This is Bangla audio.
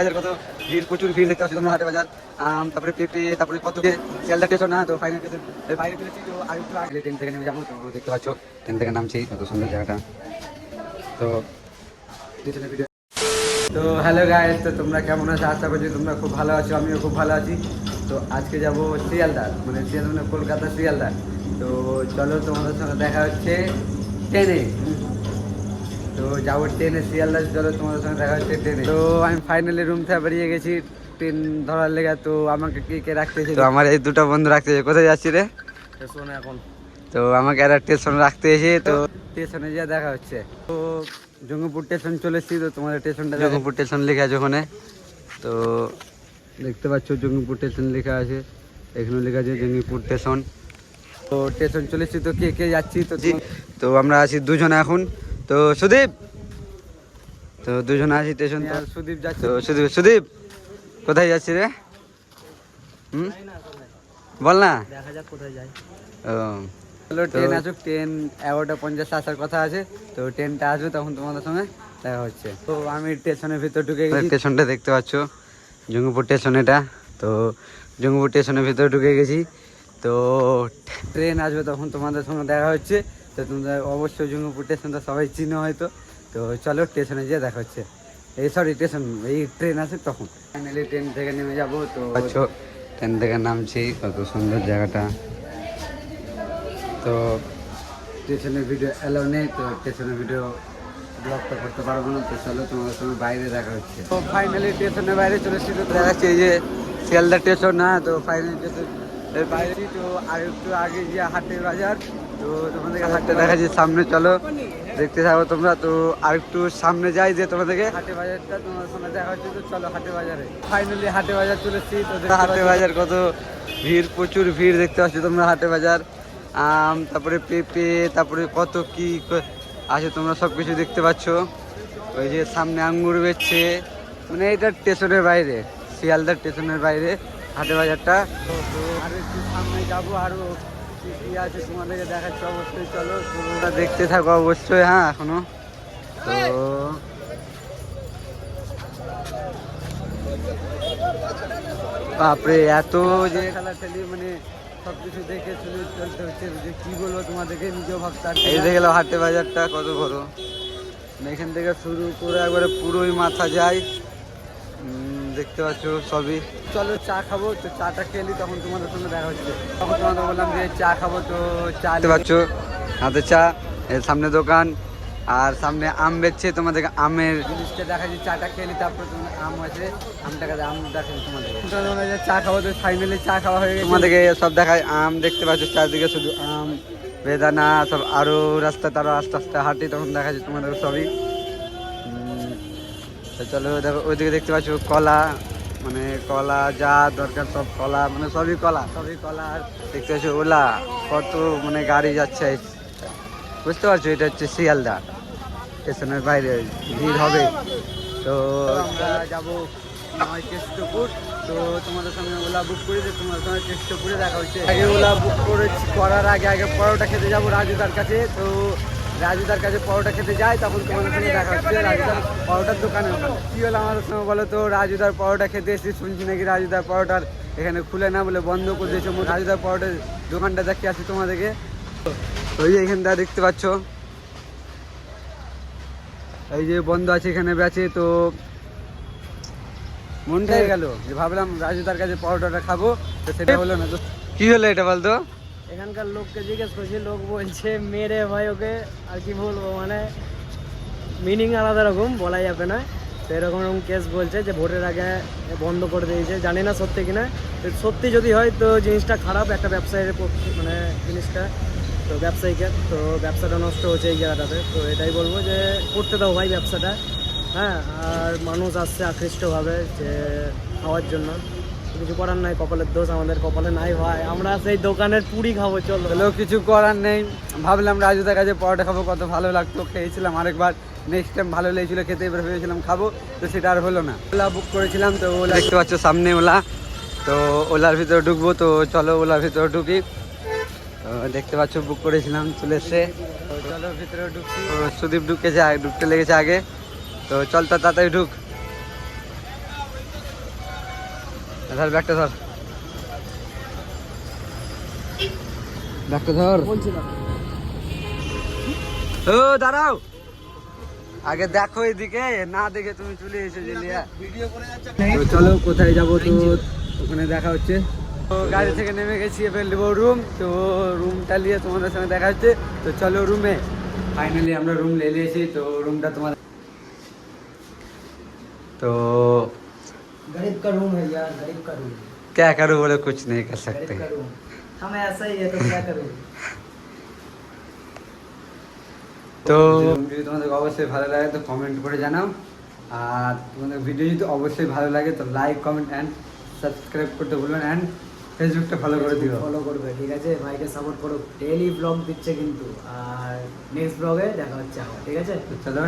বাজার কত ভিড়, প্রচুর ভিড় দেখতে পাচ্ছি তোমরা হাটে বাজার। তারপরে পেঁপে, তারপরে কত যে শিয়ালদা স্টেশন না, তো ফাইনাল স্টেশন বাইরে ফেলেছি। তো আর একটু আগে ট্রেন থেকে নেমে যাবো, তো দেখতে পাচ্ছ ট্রেন থেকে নামছি, কত সুন্দর জায়গাটা। তো ভিডিও। তো হ্যালো গাইস, তো তোমরা কেমন আছো? আশা করছি তোমরা খুব ভালো আছো, আমিও খুব ভালো আছি। তো আজকে যাবো শিয়ালদা, মানে শিয়ালদা মানে কলকাতা শিয়ালদা। তো চলো তোমাদের সঙ্গে দেখা হচ্ছে ট্রেনে। তো যাবো ট্রেনে শিয়ালদা, চলো তোমাদের সঙ্গে দেখা হচ্ছে ট্রেনে। তো আমি ফাইনালি রুম থেকে বেরিয়ে গেছি ট্রেন ধরার লেগে। তো আমাকে কে রাখতেছে? তো আমার এই দুটো বন্ধু রাখতেছে। কোথায় যাচ্ছি রে? স্টেশনে এখন। তো আমাকে একটা স্টেশনে রাখতে এসে, তো স্টেশনে যা দেখা হচ্ছে। তো জঙ্গিপুর স্টেশন চলে এসেছি। তো তোমাদের স্টেশনটা জঙ্গিপুর স্টেশন লেখা আছে ওখানে। তো দেখতে পাচ্ছ জঙ্গিপুর স্টেশন লেখা আছে, এখানে লেখা আছে জঙ্গিপুর স্টেশন। তো স্টেশন চলে এসেছি। তো কে কে যাচ্ছি? তো আমরা আছি দুজনে এখন। তো সুদীপ, তো দুজনে আছি স্টেশন। তো সুদীপ যাচ্ছে। তো সুদীপ কোথায় যাচ্ছি রে? বল না, দেখা যাক কোথায় যাই। ও চলো, ট্রেন আসুক, ট্রেন 11:50 আসার কথা আছে। তো ট্রেনটা আসবে, তখন তোমাদের সঙ্গে দেখা হচ্ছে। তো আমি স্টেশনের ভিতর ঢুকে গেছি। স্টেশনটা দেখতে পাচ্ছ জঙ্গিপুর স্টেশন এটা। তো জঙ্গিপুর স্টেশনের ভিতরে ঢুকে গেছি। তো ট্রেন আসবে, তখন তোমাদের সঙ্গে দেখা হচ্ছে। তো তোমরা অবশ্যই জঙ্গিপুর স্টেশনটা সবাই চিনো হয়তো। তো চলো স্টেশনে যেয়ে দেখা হচ্ছে। এই সরি স্টেশন, এই ট্রেন আসে তখন। ফাইনালি ট্রেন থেকে নেমে যাবো। তো ট্রেন থেকে নামছি, কত সুন্দর জায়গাটা। তো স্টেশনের ভিডিও এলাও নেই, তো স্টেশনের ভিডিও ব্লগটা করতে পারবো না। তো চলো তোমাদের সঙ্গে বাইরে দেখা হচ্ছে। তো ফাইনালি স্টেশনের বাইরে চলে এসেছি। তো দেখাচ্ছি এই যে শিয়ালদা স্টেশন না, তো ফাইনালি স্টেশন বাইরে। তো আর একটু আগে গিয়ে হাটের বাজার। তো তোমাদেরকে হাটটা দেখাচ্ছি সামনে, চলো দেখতে থাকো তোমরা। তো আর একটু সামনে যাই যে তোমাদেরকে হাটে বাজারটা তোমাদের সঙ্গে দেখা হচ্ছে। তো চলো হাটে বাজারে। ফাইনালি হাটে বাজার চলে এসেছি। তো হাটে বাজার কত ভিড়, প্রচুর ভিড় দেখতে পাচ্ছি তোমরা হাটে বাজার। তারপরে পেঁপে, তারপরে কত কি আছে তোমরা সব কিছু দেখতে পাচ্ছ। ওই যে সামনে আঙ্গুর বেচছে, মানে এটা স্টেশনের বাইরে, শিয়ালদা স্টেশনের বাইরে হাটে বাজারটা। আর একটু সামনে যাবো, আরও কি কি আছে তোমাদেরকে দেখাচ্ছি অবশ্যই। চলো তোমরা দেখতে থাকো অবশ্যই। হ্যাঁ এখনো তো বাপরে এত যে খেলাখেলি, মানে সবকিছু দেখে শুনে চলতে হচ্ছে। যে কি বলবো তোমাদেরকে, নিজেও ভাবতে পারছি। এই দেখে গেল হাটে বাজারটা কত বড়, এখান থেকে শুরু করে একবারে পুরোই মাথা যায়, দেখতে পাচ্ছ সবই। চলো চা খাবো। তো চাটা খেলি, তখন তোমাদের সঙ্গে দেখা হচ্ছে। তখন তোমাদের বললাম যে চা খাবো। তো চা দেখতে পাচ্ছ হাতে চা, এর সামনে দোকান, আর সামনে আম বেচছে। তোমাদেরকে আমের জিনিসটা দেখাচ্ছি। চাটা খেলি, তারপর তোমাদের আম আছে, আমটাকে আম দেখাচ্ছি তোমাদেরকে। চা খাবো। তো ফাইনালি চা খাওয়া হয়ে গেছে। তোমাদেরকে সব দেখায়। আম দেখতে পাচ্ছ চারদিকে শুধু আম, বেদানা সব। আরও রাস্তা তারও আস্তে আস্তে হাঁটি, তখন দেখাচ্ছি তোমাদের সবই। তো চলো দেখো, ওইদিকে দেখতে পাচ্ছ কলা, মানে কলা যা দরকার সব কলা, মানে সবই কলা। আর দেখতে পাচ্ছ ওলা, কত মানে গাড়ি যাচ্ছে, বুঝতে পারছো। এটা হচ্ছে শিয়ালদা স্টেশনের বাইরে, ভিড় হবে। তো আমরা যাবো কেষ্টপুর। তো তোমাদের সঙ্গে ওলা বুক করি, যে তোমাদের সঙ্গে কেষ্টপুরে দেখা হচ্ছে। আগে ওলা বুক করার আগে পরোটা খেতে যাবো রাজুদার কাছে। তো রাজুদার কাছে পরোটা খেতে যাই, তখন তোমাদের সঙ্গে দেখা হচ্ছে রাজুদার পরোটার দোকানে। কি হলো আমাদের সঙ্গে বলো তো? রাজুদার পরোটা খেতে এসেছি, শুনছি নাকি রাজুদার পরোটার এখানে খুলে না বলে বন্ধ করে দিয়েছে। রাজুদার পরোটার দোকানটা দেখে আসি তোমাদেরকে। ওই যে এখানটা দেখতে পাচ্ছ, এই যে বন্ধ আছে, এখানে বেচে। তো মনটা হয়ে গেল যে ভাবলাম রাজুদার কাছে পরোটাটা খাবো, তো সেটা হলো না। তো কি হলো এটা বলতো? এখানকার লোককে জিজ্ঞেস করছি, লোক বলছে মেরে ভাই ওকে। আর কি বলবো, মানে মিনিং আলাদা রকম, বলা যাবে না। তো এরকম কেস বলছে যে ভোটের আগে বন্ধ করে দিয়েছে। জানি না সত্যি কিনা। সত্যি যদি হয় তো জিনিসটা খারাপ একটা ব্যবসায়ীর পক্ষে, মানে জিনিসটা তো ব্যবসায়ীকে, তো ব্যবসাটা নষ্ট হচ্ছে এই জায়গাটাতে। তো এটাই বলবো যে করতে দাও ভাই ব্যবসাটা। হ্যাঁ, আর মানুষ আসছে আকৃষ্টভাবে যে খাওয়ার জন্য, কিছু করার নাই, কপালের দোষ আমাদের, কপালে নাই ভাই। আমরা সেই দোকানের পুরি খাবো, চলো। কিছু করার নেই। ভাবলাম রাজুদার কাছে পরোটা খাবো, কত ভালো লাগতো, খেয়েছিলাম আরেকবার। নেক্সট টাইম ভালো লেগেছিলো খেতে, এবার ভেবেছিলাম খাবো, তো সেটা আর হলো না। ওলা বুক করেছিলাম, তো ওলা দেখতে পাচ্ছ সামনে ওলা। তো ওলার ভিতরে ঢুকবো, তো চলো ওলার ভিতরে ঢুকি। দেখতে পাচ্ছ বুক করেছিলাম, চলে এসছে। চলো ভিতরে ঢুকছি। সুদীপ ঢুকতে লেগেছে আগে। তো চল তো তাড়াতাড়ি ঢুক। ধর ব্যাগটা ধর, ব্যাগটা ধর। বলছিলাম ও দাঁড়াও, আগে দেখো এদিকে, না দেখে তুমি চলে এসেছো লিয়া। তো চলো কোথায় যাবো, তো ওখানে দেখা হচ্ছে। তো গাড়ি থেকে নেমে গেছি, এবার নেবো রুম। তো রুমটা নিয়ে তোমাদের সঙ্গে দেখা হচ্ছে। তো চলো রুমে। ফাইনালি আমরা রুম ले লিয়েছি। তো রুমটা তোমার, तो गरीब का रूम है यार, गरीब का रूम, क्या करूँ, बोले कुछ नहीं कर सकते। गरीब का रूम। हम ऐसा ही है तो क्या करूँ। তো যদি তোমাদের অবশ্যই ভালো লাগে তো কমেন্ট করে জানাও, আর তোমাদের ভিডিও যদি অবশ্যই ভালো লাগে তো লাইক কমেন্ট অ্যান্ড সাবস্ক্রাইব করতে ভুলবেন, অ্যান্ড ফেসবুকটা ফলো করে দিও। ফলো করবে, ঠিক আছে, ভাইকে সাপোর্ট করো, ডেইলি ব্লগ দিচ্ছে কিন্তু। আর নেক্সট ব্লগে দেখা হচ্ছে আবার, ঠিক আছে। তো চলো।